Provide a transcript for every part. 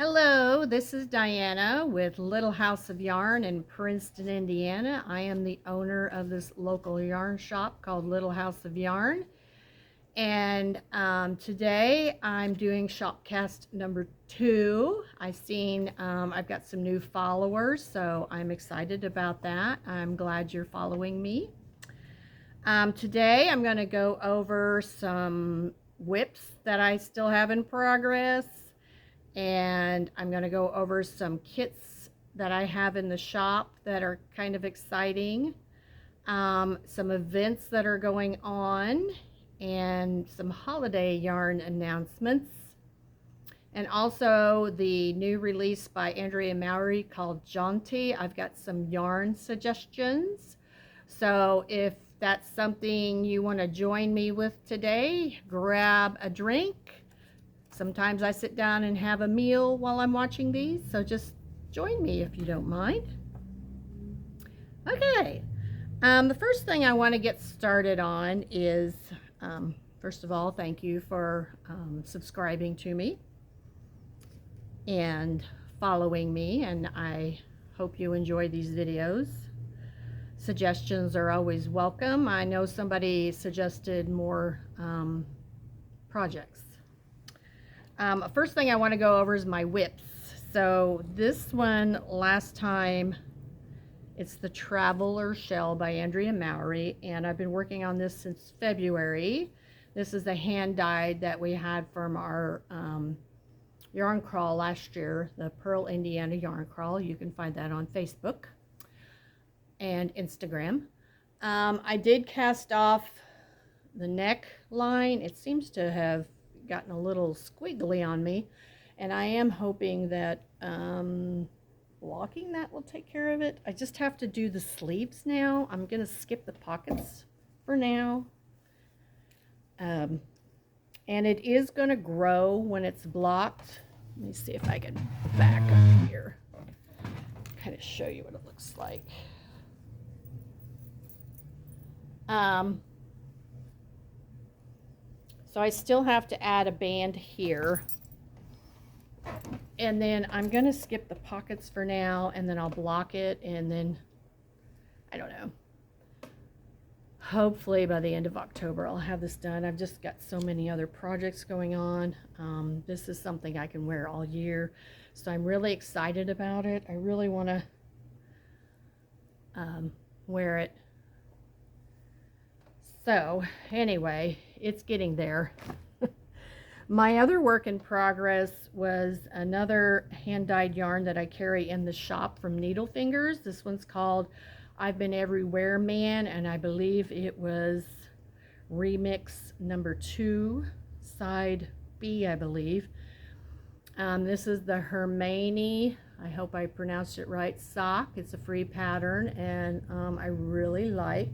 Hello, this is Diana with Little House of Yarn in Princeton, Indiana. I am the owner of this local yarn shop called Little House of Yarn. And today I'm doing shopcast number 2. I've got some new followers, so I'm excited about that. I'm glad you're following me. Today I'm going to go over some whips that I still have in progress. And I'm going to go over some kits that I have in the shop that are kind of exciting, some events that are going on, and some holiday yarn announcements, and also the new release by Andrea and Mowry called Jaunty. I've got some yarn suggestions, so if that's something you want to join me with today, grab a drink. Sometimes I sit down and have a meal while I'm watching these, so just join me if you don't mind. Okay, the first thing I want to get started on is, first of all, thank you for subscribing to me and following me, and I hope you enjoy these videos. Suggestions are always welcome. I know somebody suggested more projects. First thing I want to go over is my whips. So this one last time, it's the Traveler Shell by Andrea Mowry, and I've been working on this since February. This is a hand dyed that we had from our yarn crawl last year, the Pearl, Indiana yarn crawl. You can find that on Facebook and Instagram. I did cast off the neck line. It seems to have gotten a little squiggly on me, and I am hoping that blocking that will take care of it. I just have to do the sleeves now. I'm gonna skip the pockets for now, and it is gonna grow when it's blocked. Let me see if I can back up here, kind of show you what it looks like. So I still have to add a band here, and then I'm going to skip the pockets for now, and then I'll block it, and then, I don't know, hopefully by the end of October I'll have this done. I've just got so many other projects going on. This is something I can wear all year, so I'm really excited about it. I really want to wear it. So anyway, it's getting there. My other work in progress was another hand-dyed yarn that I carry in the shop from Needlefingers. This one's called I've Been Everywhere Man, and I believe it was remix number 2, side B, I believe. This is the Hermione, I hope I pronounced it right, sock. It's a free pattern, and I really like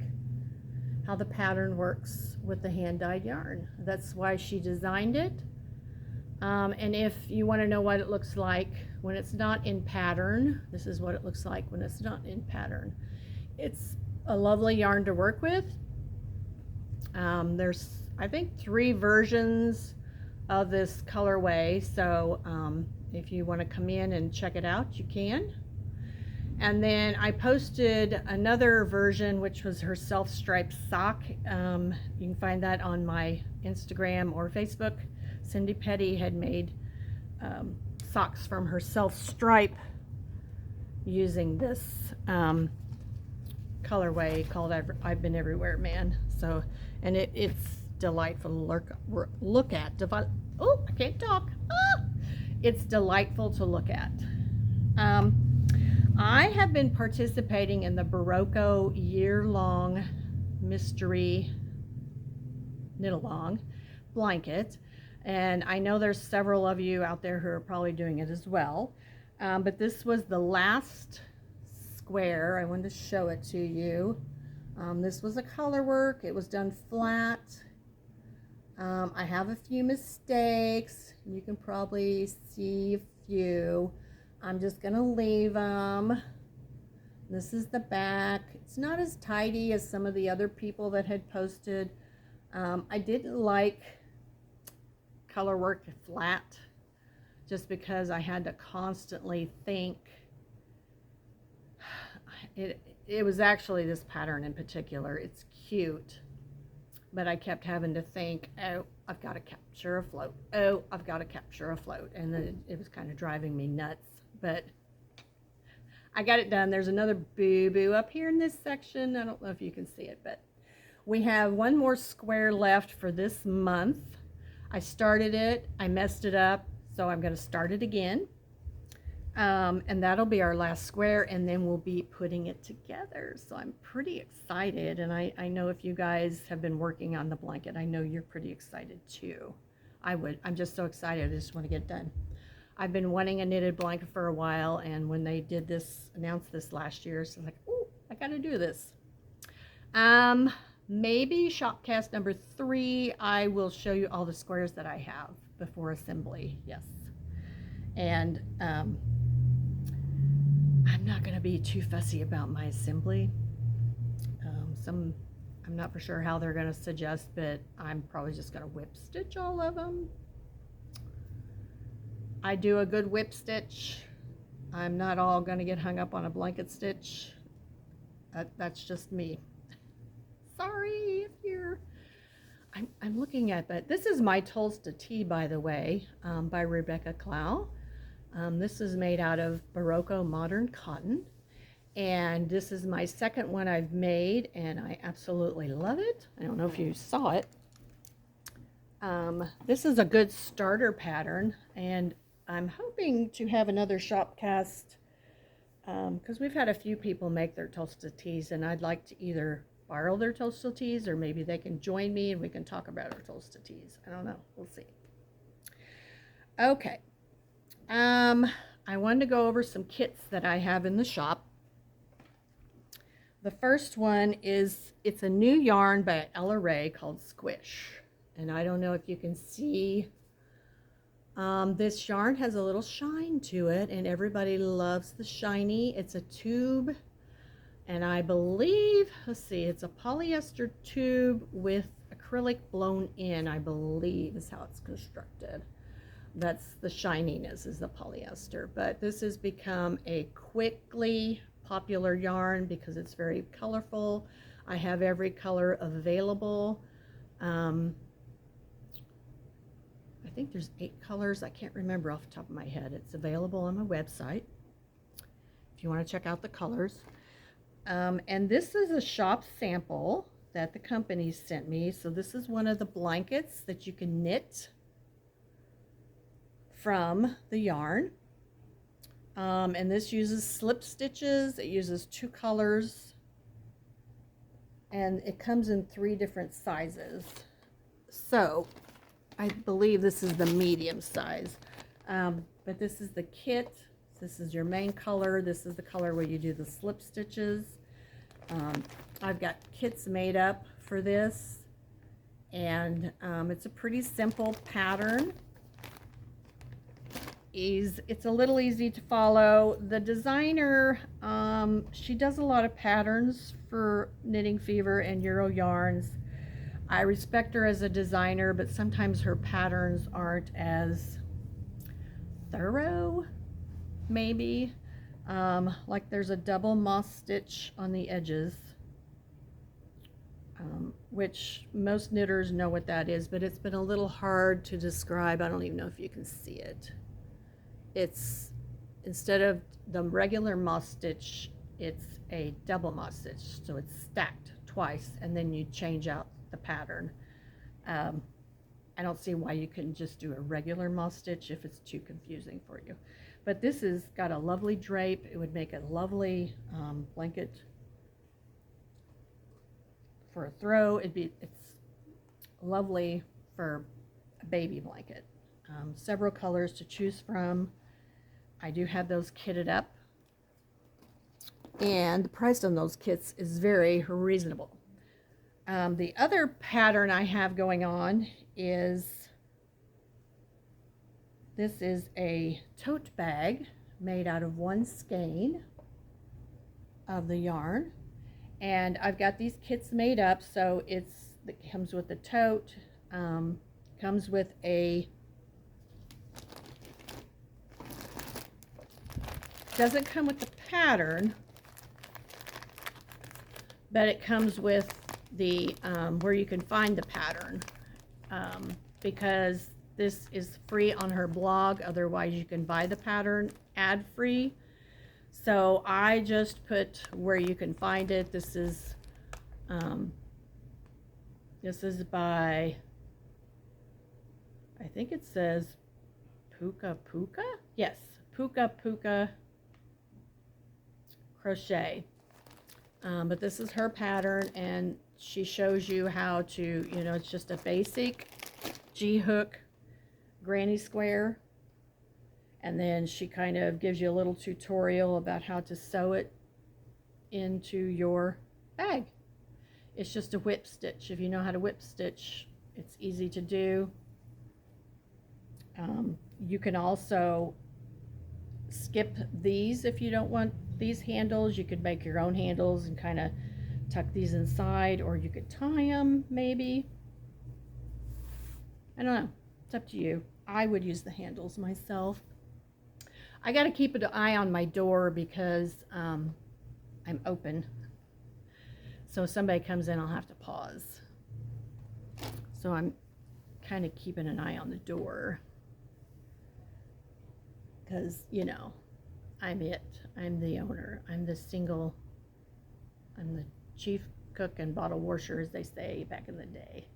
how the pattern works with the hand-dyed yarn. That's why she designed it. And if you want to know what it looks like when it's not in pattern, this is what it looks like when it's not in pattern. It's a lovely yarn to work with. There's, I think, 3 versions of this colorway, so if you want to come in and check it out, you can. And then I posted another version, which was her self-striped sock. You can find that on my Instagram or Facebook. Cindy Petty had made socks from her self-stripe using this colorway called I've Been Everywhere Man. So, and it's delightful to look at. Oh, I can't talk. Ah! It's delightful to look at. I have been participating in the BERROCO year-long mystery knit-along blanket, and I know there's several of you out there who are probably doing it as well, but this was the last square. I wanted to show it to you. This was a color work. It was done flat. I have a few mistakes. You can probably see a few. I'm just gonna leave them. This is the back. It's not as tidy as some of the other people that had posted. I didn't like color work flat. just because I had to constantly think. It was actually this pattern in particular. It's cute, but I kept having to think, oh, I've got to capture a float. Oh, I've got to capture a float. And then it was kind of driving me nuts, but I got it done. There's another boo-boo up here in this section. I don't know if you can see it, but we have one more square left for this month. I started it, I messed it up, so I'm going to start it again. And that'll be our last square, and then we'll be putting it together. So I'm pretty excited, and I know if you guys have been working on the blanket, I know you're pretty excited too. I'm just so excited. I just want to get it done. I've been wanting a knitted blanket for a while, and when they did this, announced this last year, so I was like, oh, I got to do this. Maybe shopcast number 3, I will show you all the squares that I have before assembly. Yes. And I'm not going to be too fussy about my assembly. I'm not for sure how they're going to suggest, but I'm probably just going to whip stitch all of them. I do a good whip stitch. I'm not all going to get hung up on a blanket stitch. That's just me. Sorry if you're... I'm looking at that. This is my Tulsa Tea, by the way, by Rebecca Clow. This is made out of BERROCO modern cotton, and this is my second one I've made, and I absolutely love it. I don't know if you saw it. This is a good starter pattern, and I'm hoping to have another shopcast because we've had a few people make their Tulsa teas, and I'd like to either borrow their Tulsa teas or maybe they can join me and we can talk about our Tulsa teas. I don't know. We'll see. Okay. I wanted to go over some kits that I have in the shop. The first one is, it's a new yarn by ADARE called SQUISH. And I don't know if you can see, this yarn has a little shine to it, and everybody loves the shiny. It's a tube, and I believe, let's see, it's a polyester tube with acrylic blown in, I believe is how it's constructed. That's the shininess, is the polyester. But this has become a quickly popular yarn because it's very colorful. I have every color available. I think there's 8 colors. I can't remember off the top of my head. It's available on my website if you want to check out the colors. And this is a shop sample that the company sent me. So this is one of the blankets that you can knit from the yarn. And this uses slip stitches. It uses 2 colors. And it comes in 3 different sizes. So I believe this is the medium size. But this is the kit. This is your main color. This is the color where you do the slip stitches. I've got kits made up for this, and it's a pretty simple pattern. It's a little easy to follow. The designer, she does a lot of patterns for Knitting Fever and Euro Yarns. I respect her as a designer, but sometimes her patterns aren't as thorough, maybe. Like there's a double moss stitch on the edges, which most knitters know what that is, but it's been a little hard to describe. I don't even know if you can see it. It's, instead of the regular moss stitch, it's a double moss stitch, so it's stacked twice, and then you change out the pattern. I don't see why you couldn't just do a regular moss stitch if it's too confusing for you. But this has got a lovely drape. It would make a lovely blanket for a throw. It's lovely for a baby blanket. Several colors to choose from. I do have those kitted up, and the price on those kits is very reasonable. The other pattern I have going on is, this is a tote bag made out of 1 skein of the yarn, and I've got these kits made up. So it comes with a tote, comes with a Doesn't come with the pattern, but it comes with the where you can find the pattern, because this is free on her blog. Otherwise you can buy the pattern ad free. So I just put where you can find it. This is by, I think it says Puka Puka? Yes, Puka Puka Crochet. But this is her pattern, and she shows you how to, you know, it's just a basic G-hook granny square. And then she kind of gives you a little tutorial about how to sew it into your bag. It's just a whip stitch. If you know how to whip stitch, it's easy to do. You can also skip these if you don't want these handles. You could make your own handles and kind of tuck these inside, or you could tie them maybe. I don't know. It's up to you. I would use the handles myself. I got to keep an eye on my door because I'm open. So if somebody comes in, I'll have to pause. So I'm kind of keeping an eye on the door. Because, you know, I'm the owner. I'm the chief cook and bottle washer, as they say back in the day.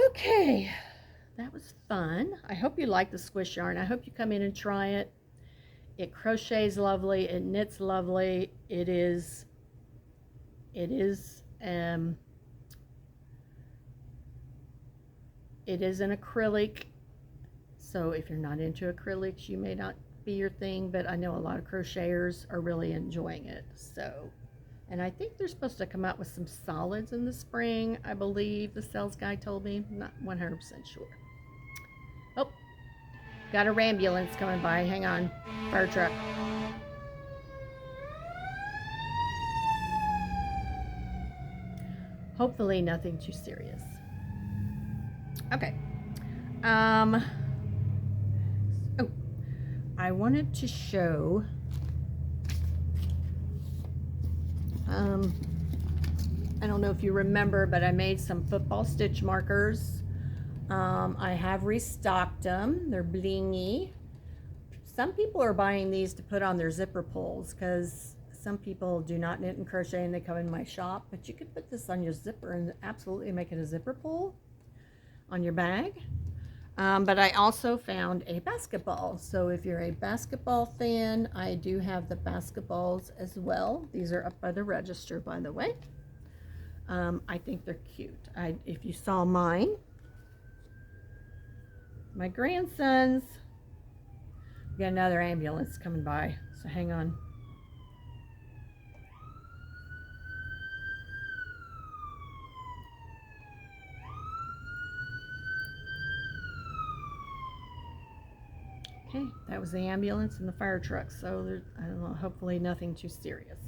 Okay, that was fun. I hope you like the squish yarn. I hope you come in and try it. It crochets lovely. It knits lovely. It is an acrylic. So if you're not into acrylics, you may not be your thing, but I know a lot of crocheters are really enjoying it. So, and I think they're supposed to come out with some solids in the spring. I believe the sales guy told me. I'm not 100% sure. Oh, got a ambulance coming by. Hang on. Fire truck. Hopefully nothing too serious. Okay. Oh, I wanted to show I don't know if you remember, but I made some football stitch markers. I have restocked them. They're blingy. Some people are buying these to put on their zipper pulls because some people do not knit and crochet and they come in my shop, but you could put this on your zipper and absolutely make it a zipper pull on your bag. But I also found a basketball. So if you're a basketball fan, I do have the basketballs as well. These are up by the register, by the way. I think they're cute. If you saw mine, my grandsons, we got another ambulance coming by, so hang on. Okay, that was the ambulance and the fire truck, so there's, I don't know, hopefully nothing too serious.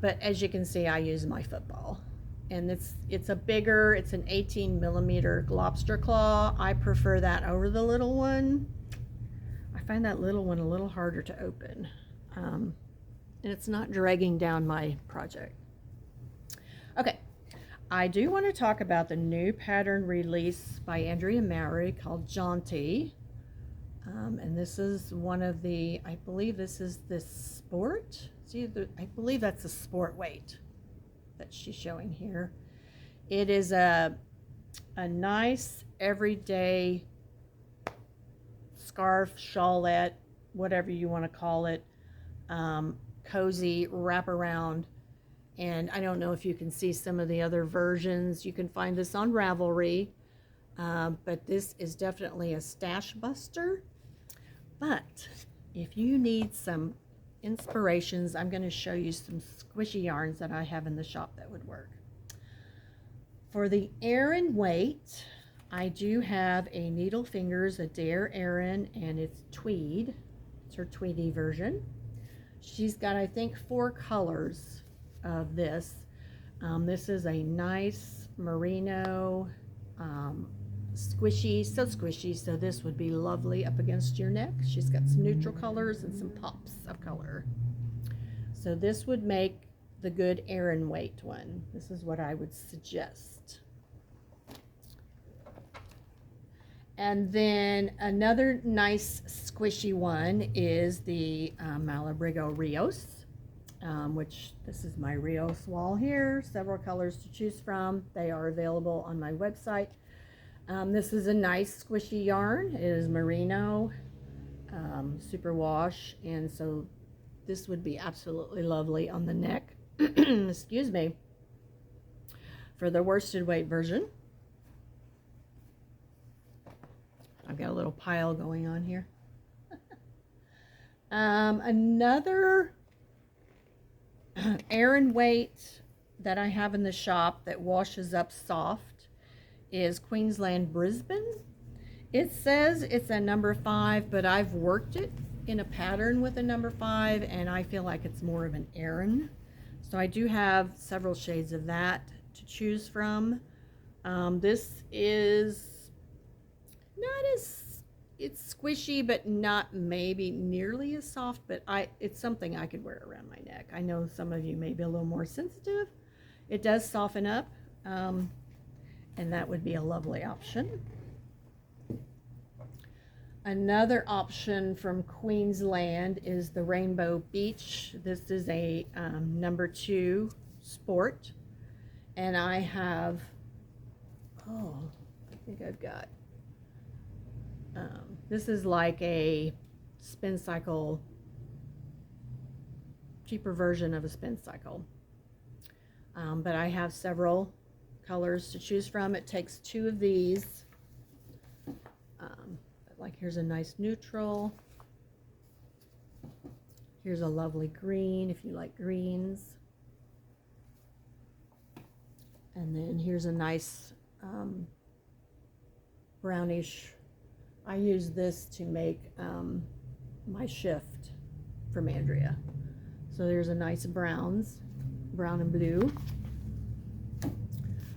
But as you can see, I use my football, and it's a bigger, it's an 18mm lobster claw. I prefer that over the little one. I find that little one a little harder to open, and it's not dragging down my project. Okay, I do want to talk about the new pattern release by Andrea Mowry called Jaunty. And this is one of the, I believe this is the sport. See, I believe that's a sport weight that she's showing here. It is a nice everyday scarf, shawlette, whatever you want to call it, cozy wraparound. And I don't know if you can see some of the other versions. You can find this on Ravelry, but this is definitely a stash buster. But if you need some inspirations, I'm going to show you some squishy yarns that I have in the shop that would work. For the ARAN weight, I do have a Needlefingers, a dyer ARAN, and it's tweed. It's her tweedy version. She's got, I think, 4 colors of this. This is a nice merino, squishy, so squishy, so this would be lovely up against your neck. She's got some neutral colors and some pops of color. So this would make the good ARAN weight one. This is what I would suggest. And then another nice squishy one is the MALABRIGO RIOS, which this is my RIOS wall here. Several colors to choose from. They are available on my website. This is a nice squishy yarn. It is merino, super wash, and so this would be absolutely lovely on the neck. Excuse me. For the worsted weight version. I've got a little pile going on here. Another ARAN weight that I have in the shop that washes up soft is Queensland Brisbane. It says it's a number 5, but I've worked it in a pattern with a number 5, and I feel like it's more of an ARAN. So I do have several shades of that to choose from. This is not as, it's squishy, but not maybe nearly as soft, but it's something I could wear around my neck. I know some of you may be a little more sensitive. It does soften up, and that would be a lovely option. Another option from Queensland is the Rainbow Beach. This is a number 2 sport, and I have, I think I've got, this is like a spin cycle, cheaper version of a spin cycle, but I have several colors to choose from. It takes 2 of these. Like here's a nice neutral. Here's a lovely green if you like greens. And then here's a nice brownish. I use this to make my shift from Andrea. So there's a nice brown and blue.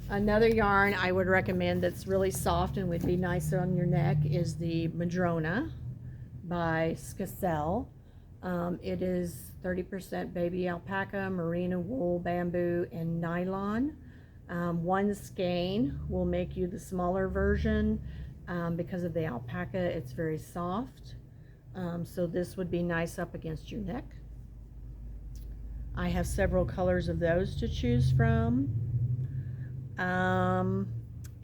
Another yarn I would recommend that's really soft and would be nice on your neck is the MADRONA by SKACEL. It is 30% baby alpaca, merino wool, bamboo, and nylon. One skein will make you the smaller version. Because of the alpaca, it's very soft. So this would be nice up against your neck. I have several colors of those to choose from.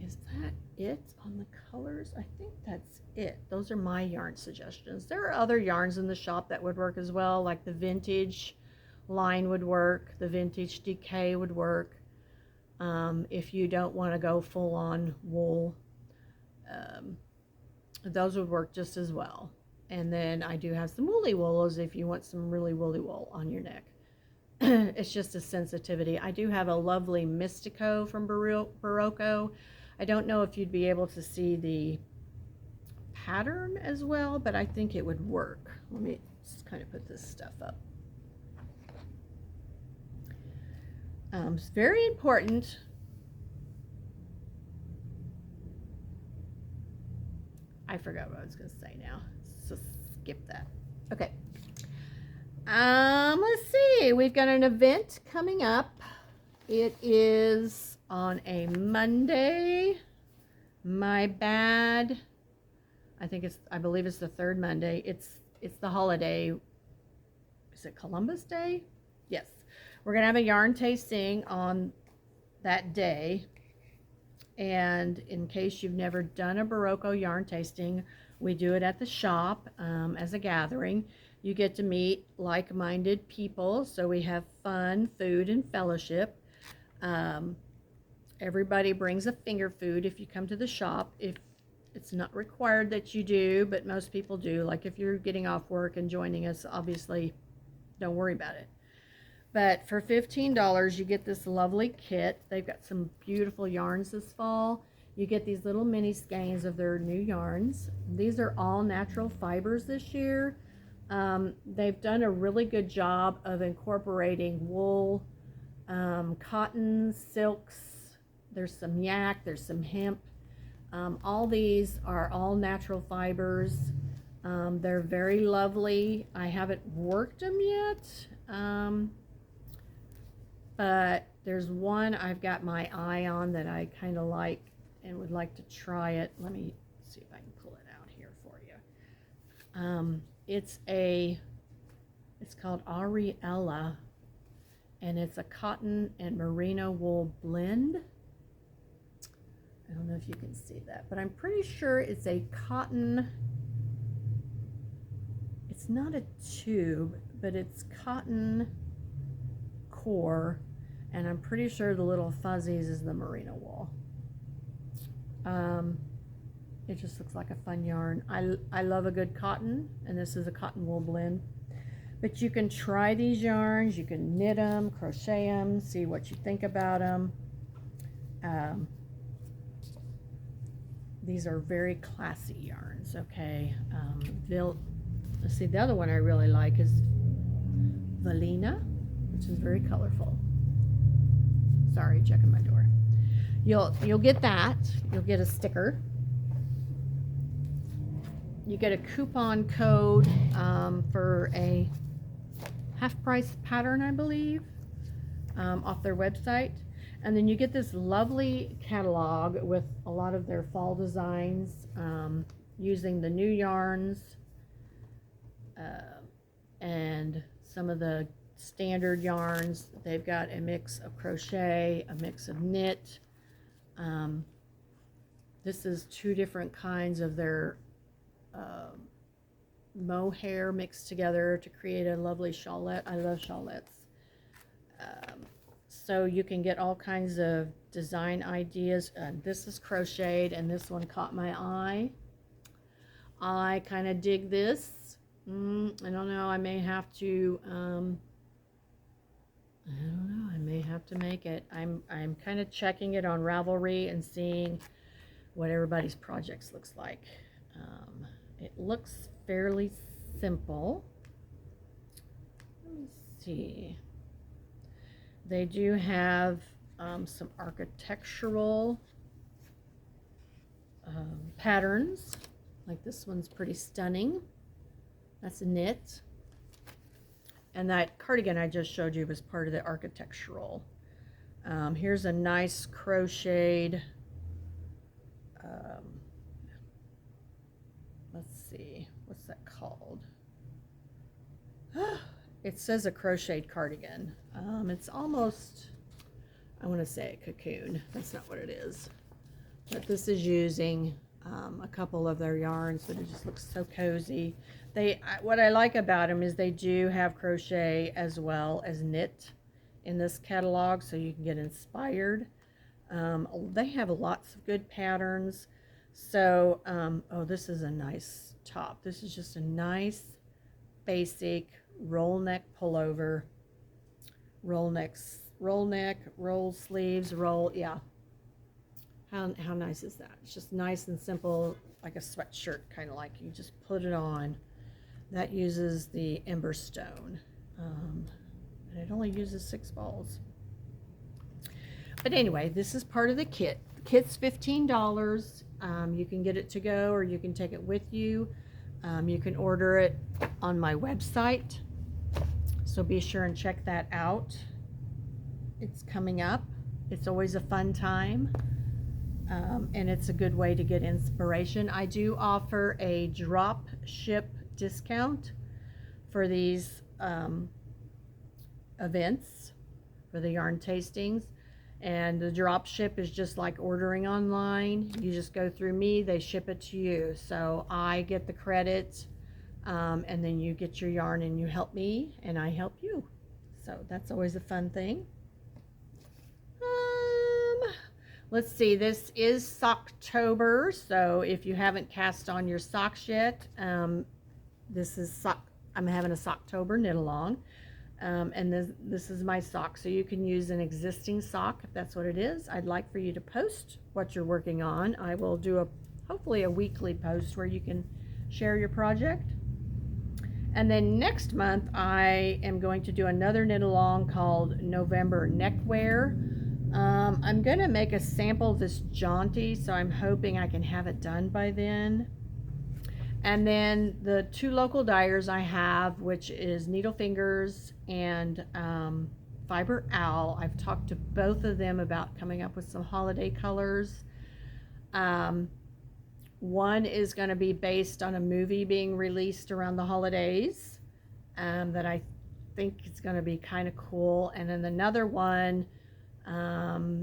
Is that it on the colors? I think that's it. Those are my yarn suggestions. There are other yarns in the shop that would work as well, like the vintage line would work, the vintage decay would work. If you don't want to go full on wool, those would work just as well. And then I do have some woolly woolos if you want some really woolly wool on your neck. It's just a sensitivity. I do have a lovely Mystico from BERROCO. I don't know if you'd be able to see the pattern as well, but I think it would work. Let me just kind of put this stuff up. It's very important. I forgot what I was going to say now, so skip that. Okay. Let's see. We've got an event coming up. It is on a Monday. My bad. I believe it's the 3rd Monday. It's the holiday. Is it Columbus Day? Yes. We're going to have a yarn tasting on that day. And in case you've never done a BERROCO yarn tasting, we do it at the shop as a gathering. You get to meet like-minded people, so we have fun, food, and fellowship. Everybody brings a finger food if you come to the shop. If it's not required that you do, but most people do. Like if you're getting off work and joining us, obviously don't worry about it. But for $15, you get this lovely kit. They've got some beautiful yarns this fall. You get these little mini skeins of their new yarns. These are all natural fibers this year. They've done a really good job of incorporating wool, cottons, silks. There's some yak, there's some hemp. All these are all natural fibers. They're very lovely. I haven't worked them yet, but there's one I've got my eye on that I kind of like and would like to try it. Let me see if I can pull it out here for you. It's called Ariella, and it's a cotton and merino wool blend. I don't know if you can see that, but I'm pretty sure it's a cotton. It's not a tube, but it's cotton core, and I'm pretty sure the little fuzzies is the merino wool. It just looks like a fun yarn. I love a good cotton, and this is a cotton wool blend. But you can try these yarns, you can knit them, crochet them, see what you think about them. These are very classy yarns, okay? Let's see, the other one I really like is Valina, which is very colorful. Sorry, checking my door. You'll get that. You'll get a sticker. You get a coupon code for a half-price pattern, I believe, off their website. And then you get this lovely catalog with a lot of their fall designs, using the new yarns and some of the standard yarns. They've got a mix of crochet, a mix of knit. This is two different kinds of their mohair mixed together to create a lovely shawlette. I love shawlettes. So you can get all kinds of design ideas. This is crocheted, and this one caught my eye. I kind of dig this. I don't know, I may have to I may have to make it. I'm kind of checking it on Ravelry and seeing what everybody's projects looks like. It looks fairly simple. Let me see. They do have some architectural patterns. Like this one's pretty stunning. That's a knit. And that cardigan I just showed you was part of the architectural. Here's a nice crocheted, let's see, what's that called? It says a crocheted cardigan. It's almost, I want to say a cocoon. That's not what it is. But this is using a couple of their yarns, but it just looks so cozy. What I like about them is they do have crochet as well as knit in this catalog, so you can get inspired. They have lots of good patterns. So, oh, this is a nice top. This is just a nice basic roll neck pullover. Roll neck, roll sleeves, yeah. How nice is that? It's just nice and simple, like a sweatshirt, kind of like you just put it on. That uses the ember stone, and it only uses 6 balls. But anyway, this is part of the kit. The kit's $15. You can get it to go, or you can take it with you. You can order it on my website, so be sure and check that out. It's coming up. It's always a fun time. And it's a good way to get inspiration. I do offer a drop ship discount for these events, for the yarn tastings. And the drop ship is just like ordering online. You just go through me, they ship it to you. So I get the credit, and then you get your yarn and you help me and I help you. So that's always a fun thing. Let's see, this is Socktober, so if you haven't cast on your socks yet, this is I'm having a Socktober knit along, and this is my sock. So you can use an existing sock if that's what it is. I'd like for you to post what you're working on. I will do hopefully a weekly post where you can share your project. And then next month I am going to do another knit along called November Neckwear. I'm gonna make a sample of this Jaunty, so I'm hoping I can have it done by then. And then the two local dyers I have, which is Needlefingers and Fiber Owl. I've talked to both of them about coming up with some holiday colors. One is going to be based on a movie being released around the holidays that I think is going to be kind of cool. And then another one,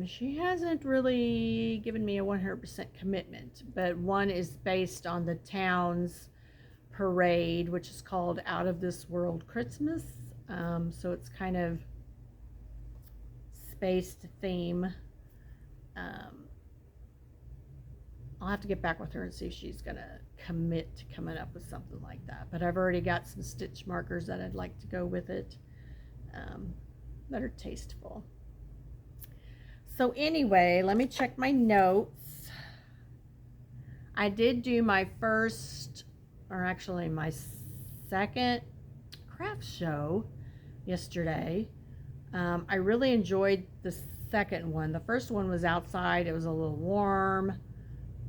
she hasn't really given me a 100% commitment, but one is based on the town's parade, which is called Out of This World Christmas. So it's kind of spaced theme. I'll have to get back with her and see if she's gonna commit to coming up with something like that. But I've already got some stitch markers that I'd like to go with it, that are tasteful. So anyway, let me check my notes. I did do my first, or actually my second craft show yesterday. I really enjoyed the second one. The first one was outside. It was a little warm.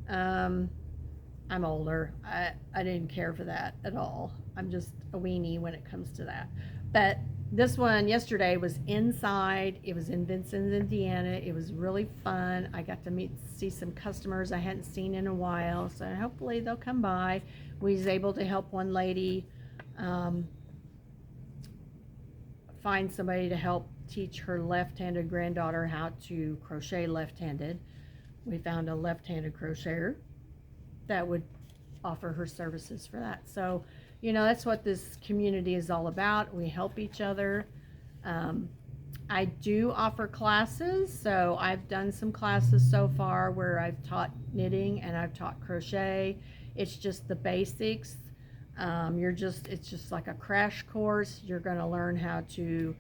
I'm older. I didn't care for that at all. I'm just a weenie when it comes to that. But this one yesterday was inside. It was in Vincent, Indiana. It was really fun. I got to see some customers I hadn't seen in a while, so hopefully they'll come by. We was able to help one lady find somebody to help teach her left-handed granddaughter how to crochet left-handed. We found a left-handed crocheter that would offer her services for that. So, you know, that's what this community is all about. We help each other. I do offer classes, so I've done some classes so far where I've taught knitting and I've taught crochet. It's just the basics. It's just like a crash course. You're going to learn how to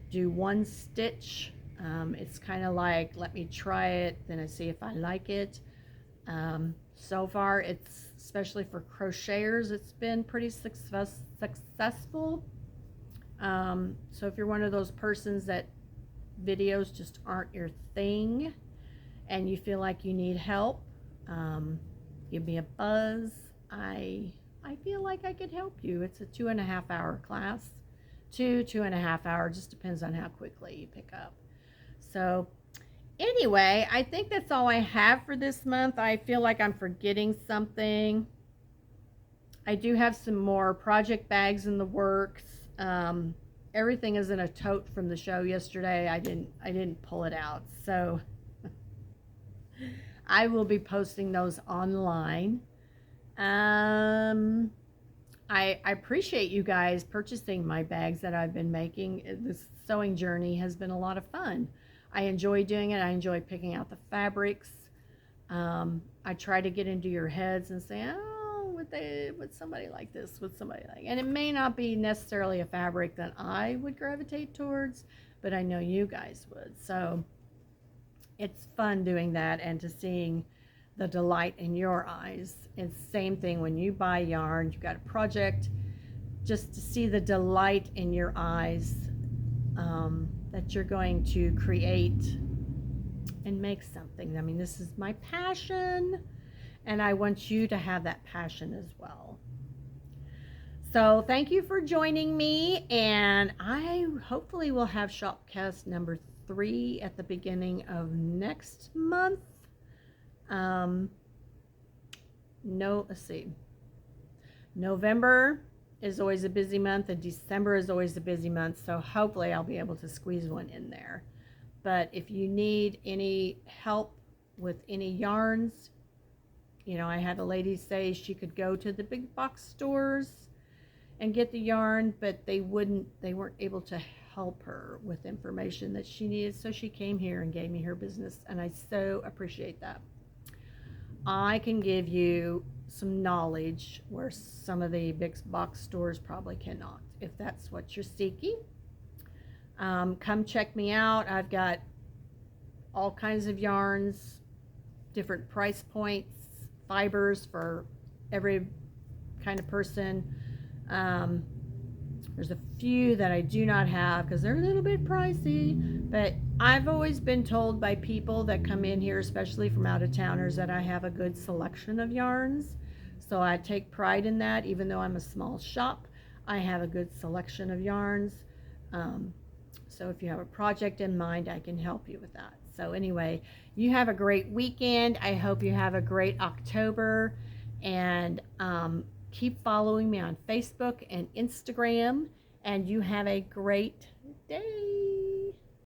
do one stitch. It's kind of like, let me try it, then I see if I like it. So far, it's, especially for crocheters, it's been pretty successful. So if you're one of those persons that videos just aren't your thing and you feel like you need help, give me a buzz. I feel like I could help you. It's a 2.5-hour class. 2.5 hours, just depends on how quickly you pick up. So anyway, I think that's all I have for this month. I feel like I'm forgetting something. I do have some more project bags in the works. Everything is in a tote from the show yesterday. I didn't pull it out, so I will be posting those online. I appreciate you guys purchasing my bags that I've been making. This sewing journey has been a lot of fun. I enjoy doing it. I enjoy picking out the fabrics. I try to get into your heads and say, oh, would somebody like this? Would somebody like? And it may not be necessarily a fabric that I would gravitate towards, but I know you guys would. So it's fun doing that and to seeing the delight in your eyes. It's the same thing when you buy yarn, you've got a project, just to see the delight in your eyes that you're going to create and make something. I mean, this is my passion, and I want you to have that passion as well. So thank you for joining me, and I hopefully will have Shopcast number 3 at the beginning of next month. Let's see. November is always a busy month, and December is always a busy month, so hopefully I'll be able to squeeze one in there. But if you need any help with any yarns, you know, I had a lady say she could go to the big box stores and get the yarn, but they weren't able to help her with information that she needed, so she came here and gave me her business, and I so appreciate that. I can give you some knowledge where some of the big box stores probably cannot, if that's what you're seeking. Come check me out. I've got all kinds of yarns, different price points, fibers for every kind of person. There's a few that I do not have because they're a little bit pricey, but I've always been told by people that come in here, especially from out of towners, that I have a good selection of yarns. So I take pride in that. Even though I'm a small shop, I have a good selection of yarns. So if you have a project in mind, I can help you with that. So anyway, you have a great weekend. I hope you have a great October, and keep following me on Facebook and Instagram, and you have a great day.